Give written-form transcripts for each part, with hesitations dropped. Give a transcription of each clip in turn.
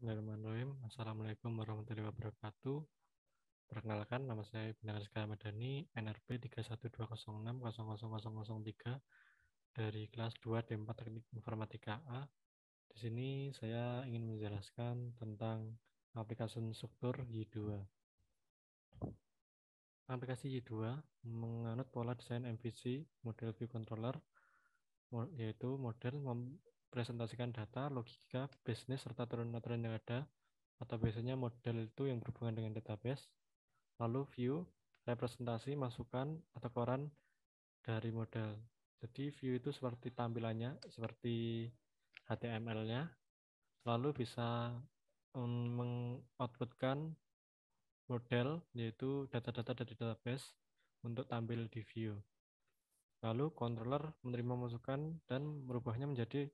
Bismillahirrahmanirrahim. Assalamualaikum warahmatullahi wabarakatuh. Perkenalkan, nama saya Bintang Rizka Madani, NRP 31206000003 dari kelas 2 D4 Teknik Informatika A. Di sini saya ingin menjelaskan tentang aplikasi struktur Y2. Aplikasi Y2 menganut pola desain MVC, model view controller, yaitu model mempresentasikan data, logika, bisnis, serta aturan-aturan yang ada, atau biasanya model itu yang berhubungan dengan database. Lalu view, representasi, masukan, atau koran dari model. Jadi view itu seperti tampilannya, seperti HTML-nya, lalu bisa mengoutputkan model, yaitu data-data dari database untuk tampil di view. Lalu controller menerima masukan dan merubahnya menjadi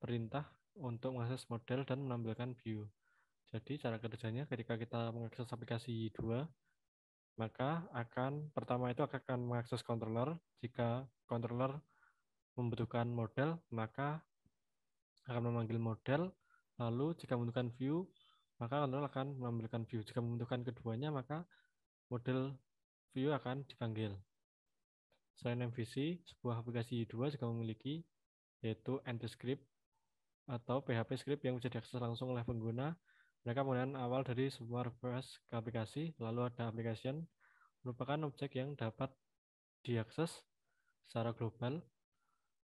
perintah untuk mengakses model dan menampilkan view. Jadi cara kerjanya ketika kita mengakses aplikasi Y2, maka pertama itu akan mengakses controller. Jika controller membutuhkan model, maka akan memanggil model. Lalu jika membutuhkan view, maka controller akan mengambilkan view. Jika membutuhkan keduanya, maka model view akan dipanggil. Selain MVC, sebuah aplikasi Y2 juga memiliki yaitu AntiScript atau PHP script yang bisa diakses langsung oleh pengguna. Mereka menggunakan awal dari sebuah request ke aplikasi, lalu ada application, merupakan objek yang dapat diakses secara global.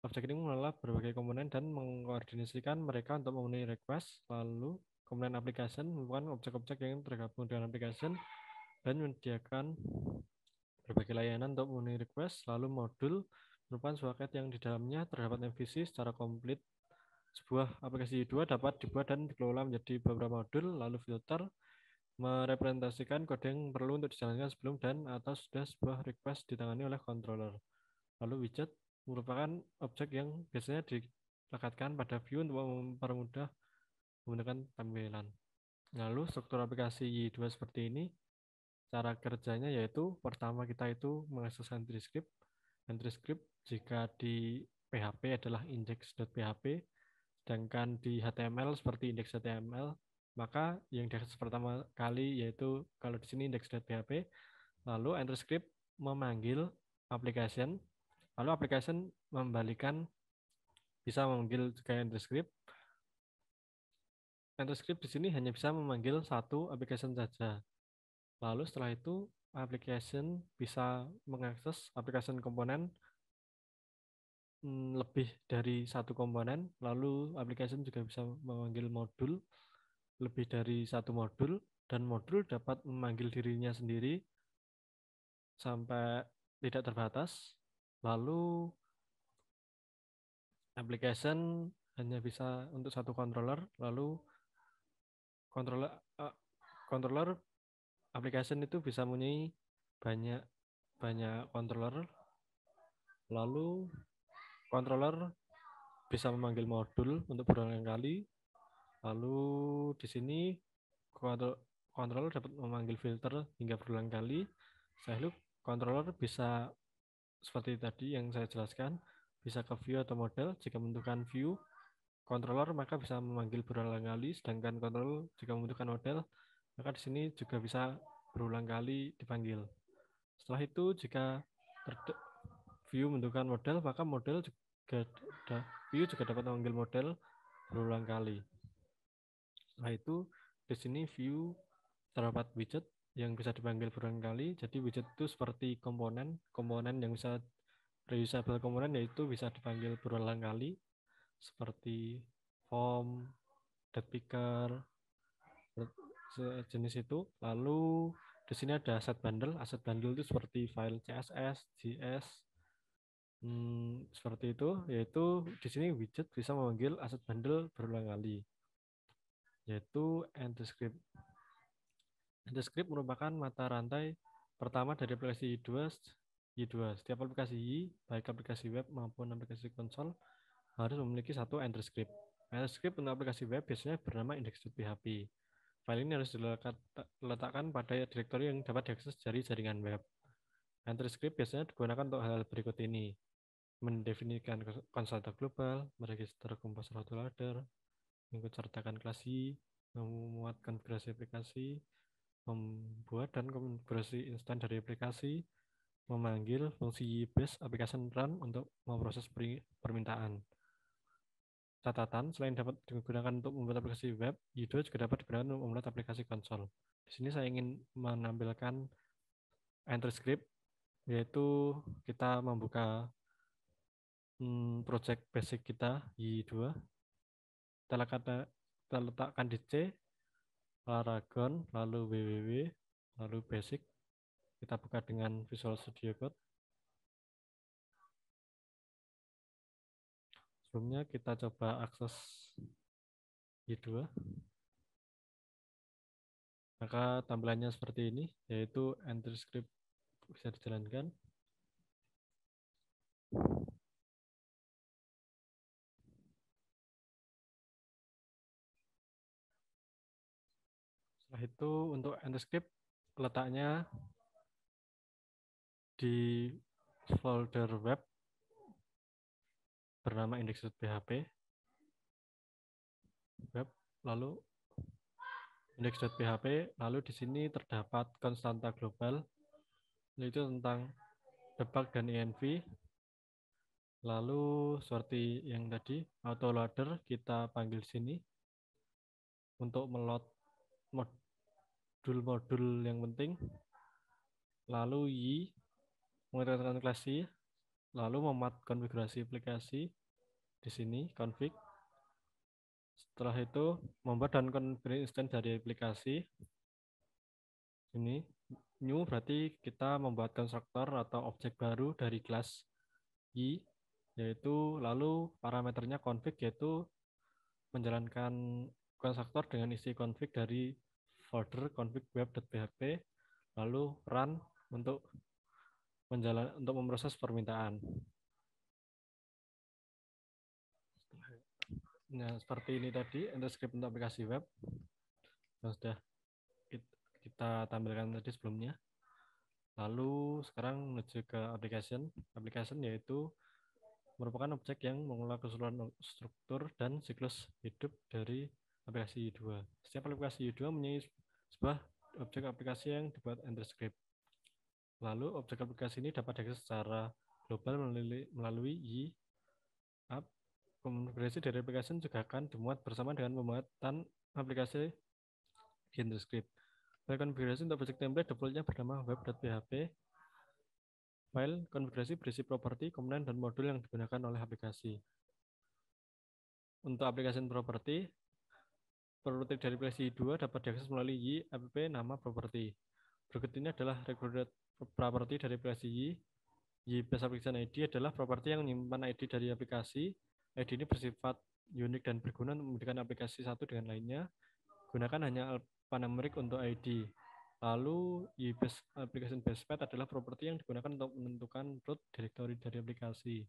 Objek ini mengelola berbagai komponen dan mengkoordinasikan mereka untuk memenuhi request. Lalu, komponen application merupakan objek-objek yang tergabung dengan application dan menyediakan berbagai layanan untuk memenuhi request. Lalu, modul merupakan soket yang di dalamnya terdapat MVC secara komplit. Sebuah aplikasi Y2 dapat dibuat dan dikelola menjadi beberapa modul. Lalu, filter merepresentasikan kode yang perlu untuk dijalankan sebelum dan atau sudah sebuah request ditangani oleh controller. Lalu widget merupakan objek yang biasanya dilekatkan pada view untuk mempermudah menggunakan tampilan. Lalu struktur aplikasi Y2 seperti ini. Cara kerjanya yaitu pertama kita itu mengakses entry script. Entry script jika di PHP adalah index.php, sedangkan di HTML seperti index.html, maka yang diakses pertama kali yaitu kalau di sini index.php. Lalu entry script memanggil application. Lalu application bisa memanggil juga entry script. Entry script di sini hanya bisa memanggil satu application saja. Lalu setelah itu application bisa mengakses application komponen lebih dari satu komponen. Lalu application juga bisa memanggil modul lebih dari satu modul, dan modul dapat memanggil dirinya sendiri sampai tidak terbatas. Lalu application hanya bisa untuk satu controller. Lalu controller uh, controller application itu bisa mempunyai banyak banyak controller. Lalu controller bisa memanggil modul untuk berulang kali. Lalu di sini controller dapat memanggil filter hingga berulang kali. Lalu controller bisa seperti tadi yang saya jelaskan, bisa ke view atau model. Jika membutuhkan view controller, maka bisa memanggil berulang kali. Sedangkan controller jika membutuhkan model, maka di sini juga bisa berulang kali dipanggil. Setelah itu jika view membutuhkan model, maka view juga dapat memanggil model berulang kali. Setelah itu di sini view terdapat widget yang bisa dipanggil berulang kali. Jadi widget itu seperti komponen yang bisa reusable komponen, yaitu bisa dipanggil berulang kali seperti form, date picker, jenis itu. Lalu di sini ada asset bundle. Asset bundle itu seperti file CSS, JS, seperti itu. Yaitu di sini widget bisa memanggil asset bundle berulang kali, yaitu AntiScript. AntiScript merupakan mata rantai pertama dari aplikasi Y2. Setiap aplikasi Y, baik aplikasi web maupun aplikasi konsol, harus memiliki satu AntiScript. AntiScript untuk aplikasi web biasanya bernama index.php. File ini harus diletakkan pada direktori yang dapat diakses dari jaringan web. AntiScript biasanya digunakan untuk hal-hal berikut ini: mendefinisikan konsultan global, meregister komposer autoloader, mengikutsertakan kelas Y, memuat konfigurasi aplikasi, membuat dan konfigurasi instan dari aplikasi, memanggil fungsi base application run untuk memproses permintaan. Catatan, selain dapat digunakan untuk membuat aplikasi web, Yudo juga dapat digunakan untuk membuat aplikasi konsol. Di sini saya ingin menampilkan entry script, yaitu kita membuka project basic kita Y2. Kita letakkan di C, Paragon, lalu www, lalu basic. Kita buka dengan Visual Studio Code. Sebelumnya kita coba akses Y2. Maka tampilannya seperti ini, yaitu entry script bisa dijalankan. Setelah itu untuk entry script letaknya di folder web bernama index.php web, lalu index.php, lalu di sini terdapat konstanta global, yaitu tentang debug dan env. Lalu seperti yang tadi, autoloader kita panggil sini untuk meload modul-modul yang penting. Lalu y menggunakan kelas y, lalu memat konfigurasi aplikasi di sini config. Setelah itu membuat dan konfigurasi instance dari aplikasi. Ini new berarti kita membuat konstruktor atau objek baru dari kelas y, yaitu lalu parameternya config, yaitu menjalankan konstruktor dengan isi config dari folder config web.php, lalu run untuk memproses permintaan. Nah, seperti ini tadi entry script untuk aplikasi web yang sudah kita tampilkan tadi sebelumnya. Lalu sekarang menuju ke application. Application yaitu merupakan objek yang mengelola keseluruhan struktur dan siklus hidup dari aplikasi Y2. Setiap aplikasi Y2 mempunyai sebuah objek aplikasi yang dibuat entry script. Lalu objek aplikasi ini dapat diakses secara global melalui Y app. Konfigurasi dari aplikasi juga akan dimuat bersama dengan pembuatan aplikasi di entry script. File konfigurasi untuk objek template defaultnya bernama web.php. File konfigurasi berisi properti, komponen, dan modul yang digunakan oleh aplikasi. Untuk aplikasi properti dari aplikasi 2 dapat diakses melalui y app nama properti. Berikut ini adalah recorded property dari aplikasi y. Y base application ID adalah properti yang menyimpan ID dari aplikasi. ID ini bersifat unik dan berguna untuk memberikan aplikasi satu dengan lainnya. Gunakan hanya alphanumeric untuk ID. Lalu y base application base path adalah properti yang digunakan untuk menentukan root directory dari aplikasi.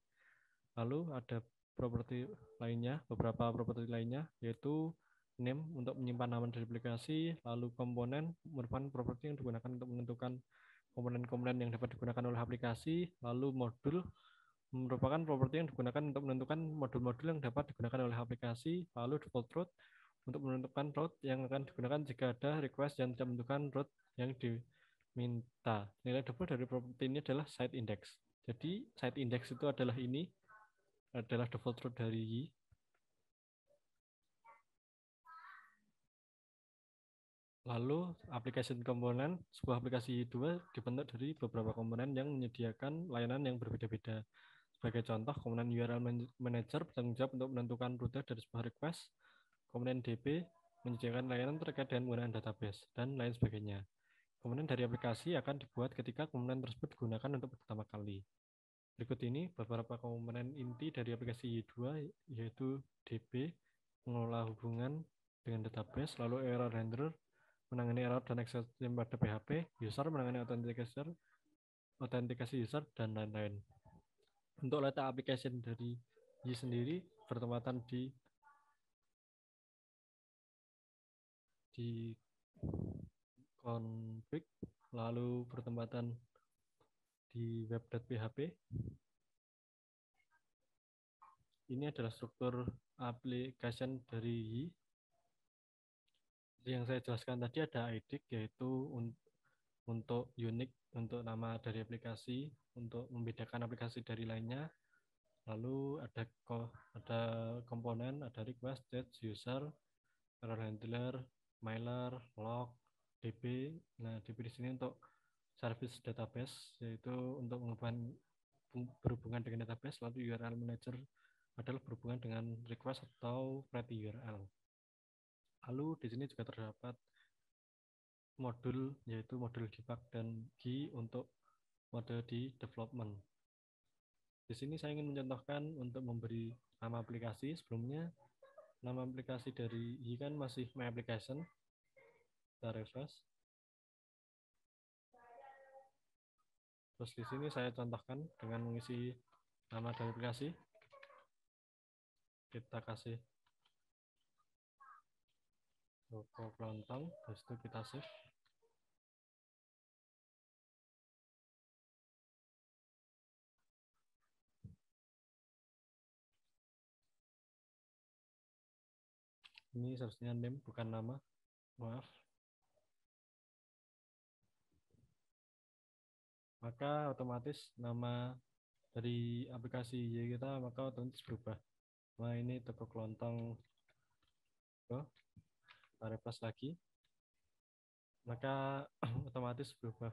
Lalu ada beberapa properti lainnya, yaitu name untuk menyimpan nama dari aplikasi, lalu komponen merupakan properti yang digunakan untuk menentukan komponen-komponen yang dapat digunakan oleh aplikasi, lalu modul merupakan properti yang digunakan untuk menentukan modul-modul yang dapat digunakan oleh aplikasi, lalu default route untuk menentukan route yang akan digunakan jika ada request yang tidak menentukan route yang diminta. Nilai default dari properti ini adalah site index. Jadi site index itu adalah default root dari Y. Lalu application component, sebuah aplikasi Y2 dibentuk dari beberapa komponen yang menyediakan layanan yang berbeda-beda. Sebagai contoh, komponen URL manager bertanggung jawab untuk menentukan rute dari sebuah request. Komponen DB menyediakan layanan terkait dengan penggunaan database, dan lain sebagainya. Komponen dari aplikasi akan dibuat ketika komponen tersebut digunakan untuk pertama kali. Berikut ini beberapa komponen inti dari aplikasi Y2, yaitu DB, mengelola hubungan dengan database, lalu error handler, menangani error dan exception pada PHP, user menangani autentikasi user, dan lain-lain. Untuk letak application dari Y sendiri bertempatan di config, lalu bertempatan di web.php. Ini adalah struktur application dari Y. yang saya jelaskan tadi ada IDIC, yaitu untuk unik, untuk nama dari aplikasi, untuk membedakan aplikasi dari lainnya. Lalu ada komponen, ada request, state, user, error handler, mailer, log, DB. Nah, DB di sini untuk service database, yaitu untuk berhubungan dengan database. Lalu URL manager adalah berhubungan dengan request atau create URL. Lalu di sini juga terdapat modul, yaitu modul debug dan GUI untuk mode di development. Di sini saya ingin mencontohkan untuk memberi nama aplikasi. Sebelumnya nama aplikasi dari GUI kan masih my application. Kita refresh. Terus di sini saya contohkan dengan mengisi nama dari aplikasi. Kita kasih logo kelontong, terus itu kita save. Ini seharusnya name bukan nama, maaf. Maka otomatis nama dari aplikasi Y kita maka otomatis berubah. Nah, ini toko kelontong. Kita refresh lagi, maka otomatis berubah.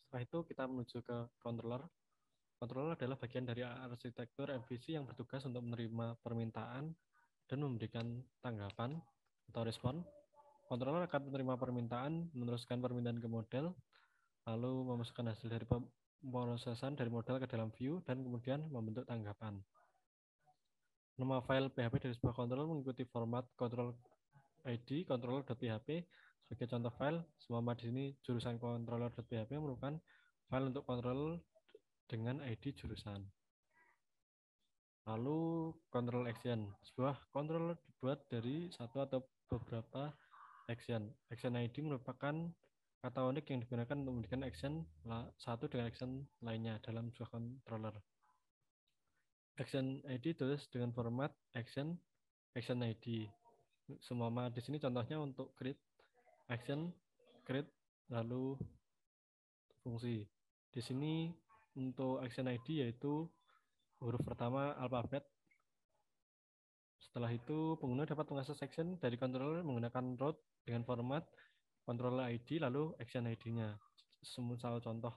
Setelah itu kita menuju ke controller. Controller adalah bagian dari arsitektur MVC yang bertugas untuk menerima permintaan dan memberikan tanggapan atau respon. Controller akan menerima permintaan, meneruskan permintaan ke model, lalu memasukkan hasil dari pemrosesan dari model ke dalam view, dan kemudian membentuk tanggapan. Nama file PHP dari sebuah controller mengikuti format control ID controller.php. Sebagai contoh file, semua di sini jurusan controller.php merupakan file untuk controller dengan ID jurusan. Lalu control action. Sebuah controller dibuat dari satu atau beberapa action. Action ID merupakan kata unik yang digunakan untuk memberikan action satu dengan action lainnya dalam sebuah controller. Action ID ditulis dengan format action ID. Semua di sini contohnya untuk create action, create, lalu fungsi. Di sini untuk action ID yaitu huruf pertama alfabet. Setelah itu pengguna dapat mengakses action dari controller menggunakan root dengan format controller ID lalu action ID-nya. Semisal contoh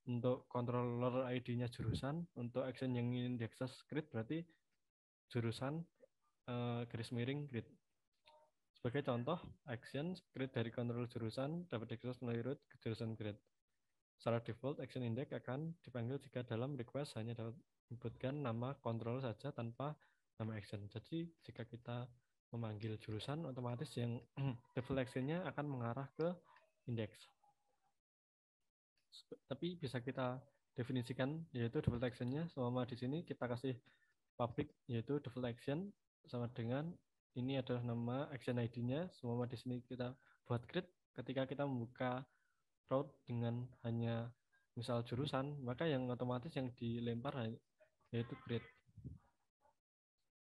untuk controller ID-nya jurusan, untuk action yang ingin diakses grid berarti jurusan garis miring grid. Sebagai contoh, action grid dari controller jurusan dapat diakses melalui root ke jurusan grid. Secara default, action index akan dipanggil jika dalam request hanya dapat menyebutkan nama controller saja tanpa nama action. Jadi jika kita memanggil jurusan, otomatis yang default action-nya akan mengarah ke index. Tapi bisa kita definisikan yaitu default action-nya selama di sini kita kasih public yaitu default action sama dengan ini adalah nama action ID-nya. Selama di sini kita buat grid, ketika kita membuka route dengan hanya misal jurusan, maka yang otomatis yang dilempar yaitu grid.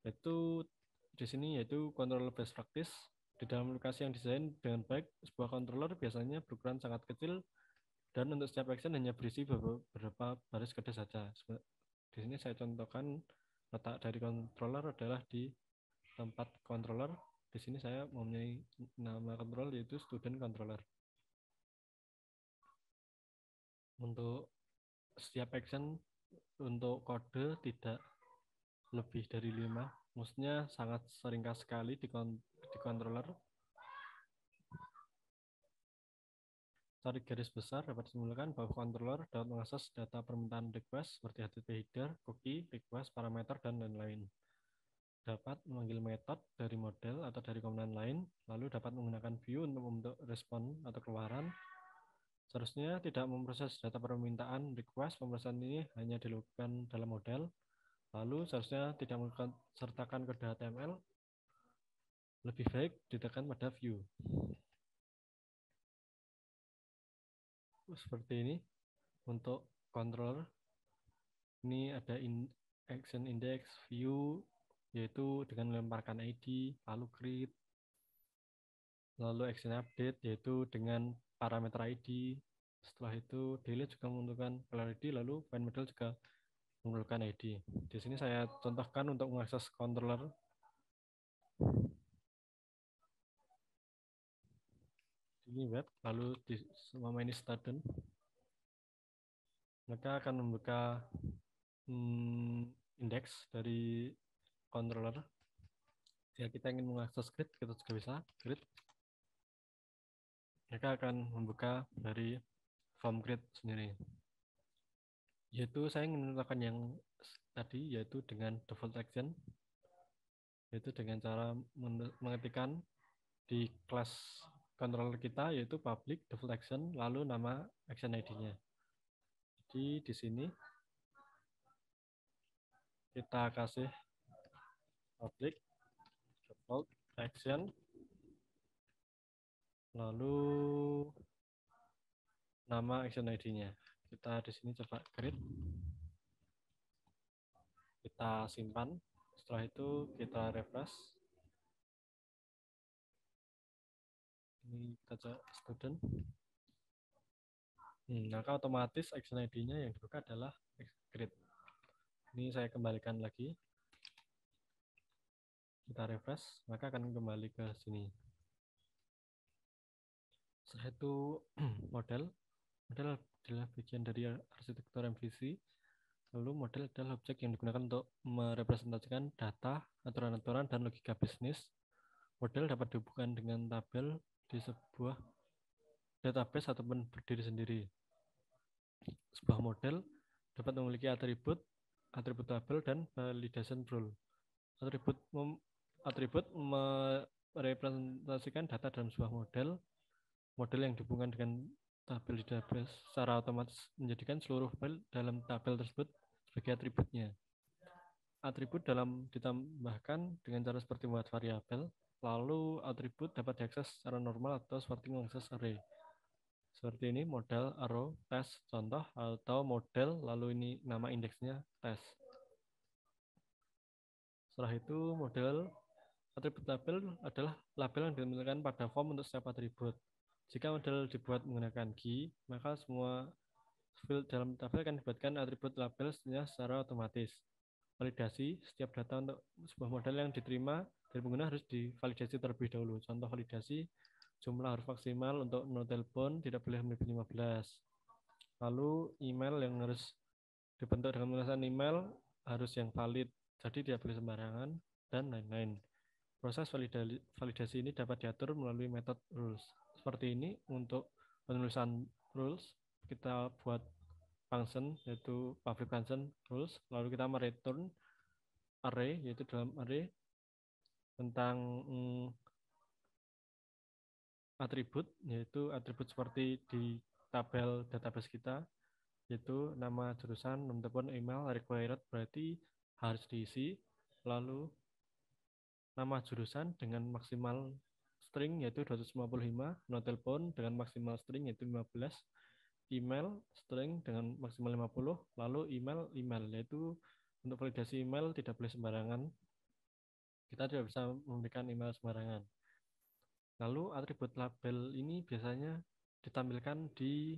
Itu di sini yaitu controller best practice. Di dalam aplikasi yang desain dengan baik, sebuah controller biasanya berukuran sangat kecil dan untuk setiap action hanya berisi beberapa baris kode saja. Di sini saya contohkan letak dari controller adalah di tempat controller. Di sini saya mempunyai nama controller yaitu student controller. Untuk setiap action untuk kode tidak lebih dari 5, maksudnya sangat seringkas sekali di controller. Tarik garis besar dapat disimpulkan bahwa controller dapat mengakses data permintaan request seperti HTTP header, cookie, request, parameter, dan lain-lain. Dapat memanggil metode dari model atau dari komponen lain, lalu dapat menggunakan view untuk membentuk respon atau keluaran. Seharusnya tidak memproses data permintaan request. Pemrosesan ini hanya dilakukan dalam model. Lalu seharusnya tidak sertakan kode HTML. Lebih baik ditekan pada view. Seperti ini untuk controller. Ini ada action index, view, yaitu dengan melemparkan ID, lalu create, Lalu action update yaitu dengan parameter ID. Setelah itu delete juga membutuhkan player ID, lalu find model juga membutuhkan ID. Di sini saya contohkan untuk mengakses controller. Ini web, lalu di semua ini student. Maka akan membuka indeks dari controller. Jika kita ingin mengakses grid, kita juga bisa grid. Mereka akan membuka dari form grid sendiri. Yaitu saya ingin menentukan yang tadi, yaitu dengan default action, yaitu dengan cara mengetikkan di kelas controller kita, yaitu public default action, lalu nama action ID-nya. Jadi di sini kita kasih public default action, lalu nama action ID-nya. Kita di sini coba create, kita simpan. Setelah itu kita refresh. Ini kita student. Maka otomatis action ID-nya yang dibuka adalah create. Ini saya kembalikan lagi. Kita refresh, maka akan kembali ke sini. Setelah itu model adalah bagian dari arsitektur MVC. Lalu model adalah objek yang digunakan untuk merepresentasikan data, aturan-aturan, dan logika bisnis. Model dapat dihubungkan dengan tabel di sebuah database ataupun berdiri sendiri. Sebuah model dapat memiliki atribut tabel, dan validation rule. Atribut merepresentasikan data dalam sebuah model. Model yang dihubungkan dengan tabel di database secara otomatis menjadikan seluruh file dalam tabel tersebut sebagai atributnya. Atribut dalam ditambahkan dengan cara seperti membuat variabel, lalu atribut dapat diakses secara normal atau seperti mengakses array. Seperti ini model arrow test contoh, atau model lalu ini nama indeksnya test. Setelah itu model atribut tabel adalah label yang ditempelkan pada form untuk setiap atribut. Jika model dibuat menggunakan key, maka semua field dalam tabel akan dibuatkan atribut label secara otomatis. Validasi, setiap data untuk sebuah model yang diterima dari pengguna harus divalidasi terlebih dahulu. Contoh validasi, jumlah huruf maksimal untuk nomor telepon tidak boleh melebihi 15. Lalu email yang harus dibentuk dengan tulisan email harus yang valid, jadi tidak boleh sembarangan, dan lain-lain. Proses validasi ini dapat diatur melalui metode rules. Seperti ini untuk penulisan rules, kita buat function yaitu public function rules, lalu kita mereturn array, yaitu dalam array tentang atribut, yaitu atribut seperti di tabel database kita, yaitu nama jurusan, nomor telepon, email, required berarti harus diisi, lalu nama jurusan dengan maksimal string yaitu 255, nomor telepon dengan maksimal string yaitu 15, email string dengan maksimal 50, lalu email yaitu untuk validasi email tidak boleh sembarangan, kita tidak bisa memberikan email sembarangan. Lalu atribut label ini biasanya ditampilkan di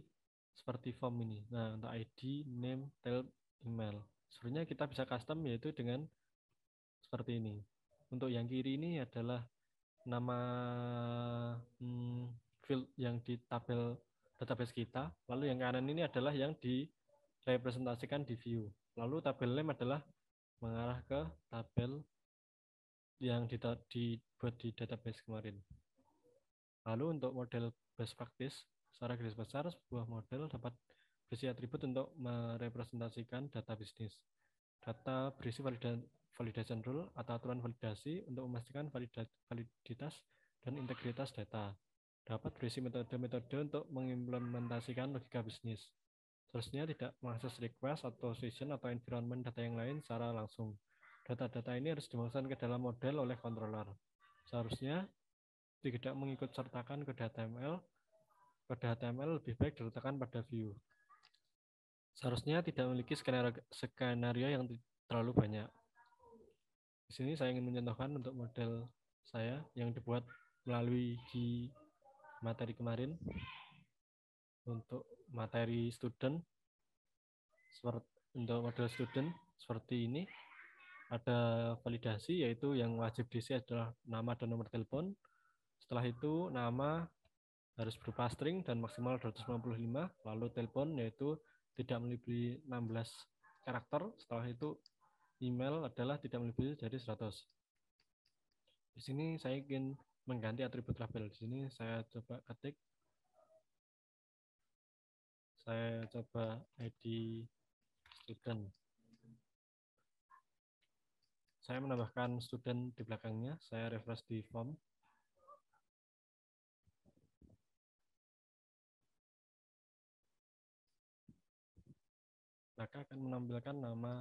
seperti form ini. Nah, untuk ID, name, tel, email. Sebenarnya kita bisa custom yaitu dengan seperti ini. Untuk yang kiri ini adalah nama field yang di tabel database kita. Lalu yang kanan ini adalah yang direpresentasikan di view. Lalu tabel name adalah mengarah ke tabel yang dibuat di database kemarin. Lalu untuk model best practice, secara garis besar sebuah model dapat berisi atribut untuk merepresentasikan data bisnis. Data berisi validation rule atau aturan validasi untuk memastikan validitas dan integritas data. Dapat berisi metode-metode untuk mengimplementasikan logika bisnis. Seharusnya tidak mengakses request atau session atau environment data yang lain secara langsung. Data-data ini harus dimasukkan ke dalam model oleh controller. Seharusnya tidak mengikut sertakan kode HTML. Kode HTML lebih baik diletakkan pada view. Seharusnya tidak memiliki skenario yang terlalu banyak. Di sini saya ingin mencontohkan untuk model saya yang dibuat melalui di materi kemarin untuk materi student untuk model student seperti ini ada validasi, yaitu yang wajib diisi adalah nama dan nomor telepon. Setelah itu nama harus berupa string dan maksimal 255, lalu telepon yaitu tidak melebihi 16 karakter. Setelah itu email adalah tidak melebihi dari 100. Di sini saya ingin mengganti atribut label. Di sini saya coba ketik, saya coba ID student. Saya menambahkan student di belakangnya, saya refresh di form. Maka akan menampilkan nama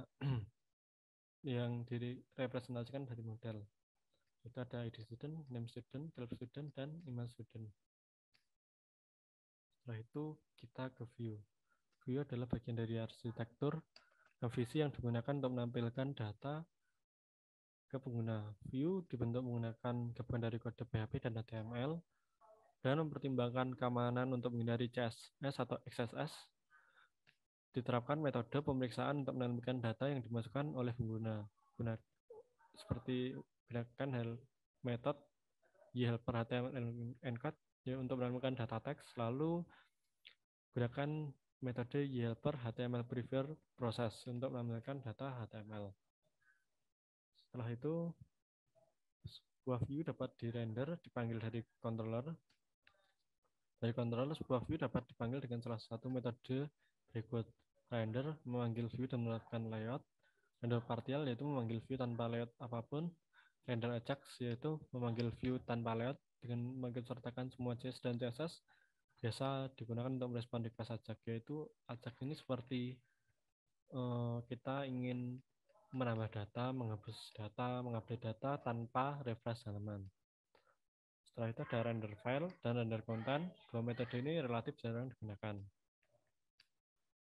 yang direpresentasikan dari model. Itu ada ID student, name student, tel student, dan email student. Setelah itu kita ke view. View adalah bagian dari arsitektur visi yang digunakan untuk menampilkan data ke pengguna. View dibentuk menggunakan gabungan dari kode PHP dan HTML dan mempertimbangkan keamanan untuk menghindari CSS atau XSS. Diterapkan metode pemeriksaan untuk menemukan data yang dimasukkan oleh pengguna. Seperti gunakan metode yHelper HTML encode untuk menemukan data teks, lalu gunakan metode yHelper HTML Previewer Process untuk menampilkan data HTML. Setelah itu, sebuah view dapat dirender dipanggil dari controller. Dari controller, sebuah view dapat dipanggil dengan salah satu metode berikut. Render memanggil view dan melakukan layout. Render partial yaitu memanggil view tanpa layout apapun. Render Ajax yaitu memanggil view tanpa layout dengan mengikutsertakan semua JS dan CSS. Biasa digunakan untuk merespon request Ajax, yaitu Ajax ini seperti kita ingin menambah data, menghapus data, mengupdate data tanpa refresh halaman. Setelah itu ada render file dan render content. Dua metode ini relatif jarang digunakan.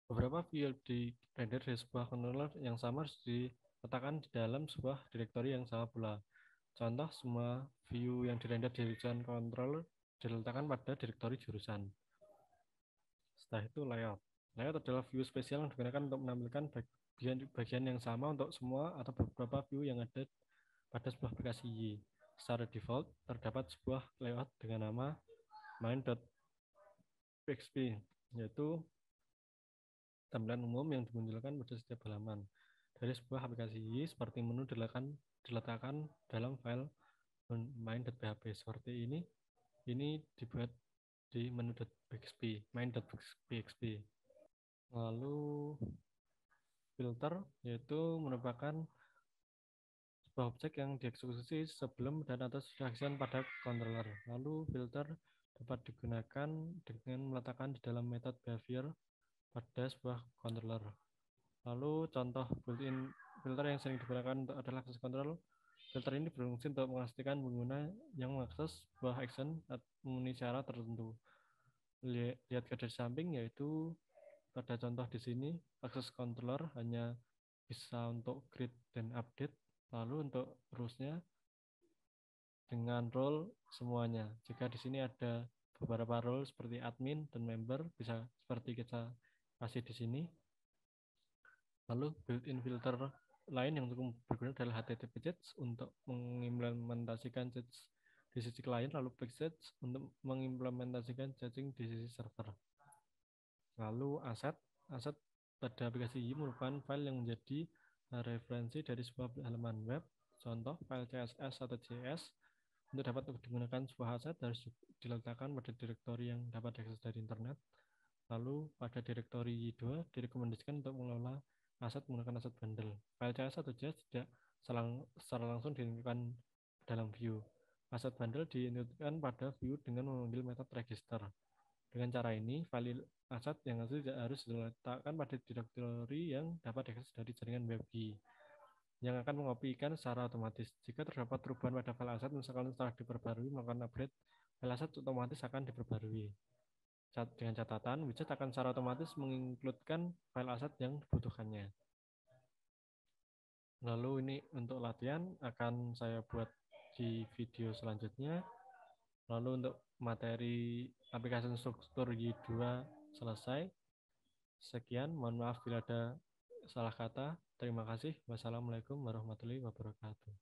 Beberapa view di render dari sebuah controller yang sama harus diletakkan di dalam sebuah direktori yang sama pula. Contoh, semua view yang dirender di jurusan controller diletakkan pada direktori jurusan. Setelah itu layout. Layout adalah view spesial yang digunakan untuk menampilkan bagian yang sama untuk semua atau beberapa view yang ada pada sebuah aplikasi Y. Secara default, terdapat sebuah layout dengan nama main.php, yaitu tampilan umum yang dimunculkan pada setiap halaman dari sebuah aplikasi Y, seperti menu diletakkan dalam file main.php seperti ini. Ini dibuat di menu.php, main.php. Lalu filter yaitu merupakan sebuah objek yang dieksekusi sebelum dan atas reaction pada controller. Lalu filter dapat digunakan dengan meletakkan di dalam metode behavior pada sebuah controller. Lalu contoh built-in filter yang sering digunakan adalah access control. Filter ini berfungsi untuk memastikan pengguna yang mengakses sebuah action memenuhi syarat tertentu. Lihat ke dari samping, yaitu pada contoh di sini access controller hanya bisa untuk create dan update. Lalu untuk rules-nya dengan role semuanya. Jika di sini ada beberapa role seperti admin dan member, bisa seperti kita kasih di sini. Lalu built-in filter lain yang cukup berguna adalah HTTP Jets untuk mengimplementasikan jets di sisi klien, lalu Backjets untuk mengimplementasikan judging di sisi server. Lalu aset pada aplikasi Y merupakan file yang menjadi referensi dari sebuah halaman web. Contoh file CSS atau JS. Untuk dapat digunakan sebuah aset harus diletakkan pada direktori yang dapat diakses dari internet. Lalu pada direktori Y2 direkomendasikan untuk mengelola aset menggunakan aset bundle. File CSS atau JS tidak secara langsung diinputkan dalam view. Aset bundle diinputkan pada view dengan memanggil metode register. Dengan cara ini, file aset yang harus diletakkan pada direktori yang dapat diakses dari jaringan web Y, yang akan mengopikan secara otomatis. Jika terdapat perubahan pada file aset, misalkan setelah diperbarui melakukan upgrade, file aset otomatis akan diperbarui. Dengan catatan, widget akan secara otomatis menginkludkan file aset yang dibutuhkannya. Lalu ini untuk latihan akan saya buat di video selanjutnya. Lalu untuk materi aplikasi struktur Y2 selesai. Sekian, mohon maaf bila ada salah kata. Terima kasih. Wassalamualaikum warahmatullahi wabarakatuh.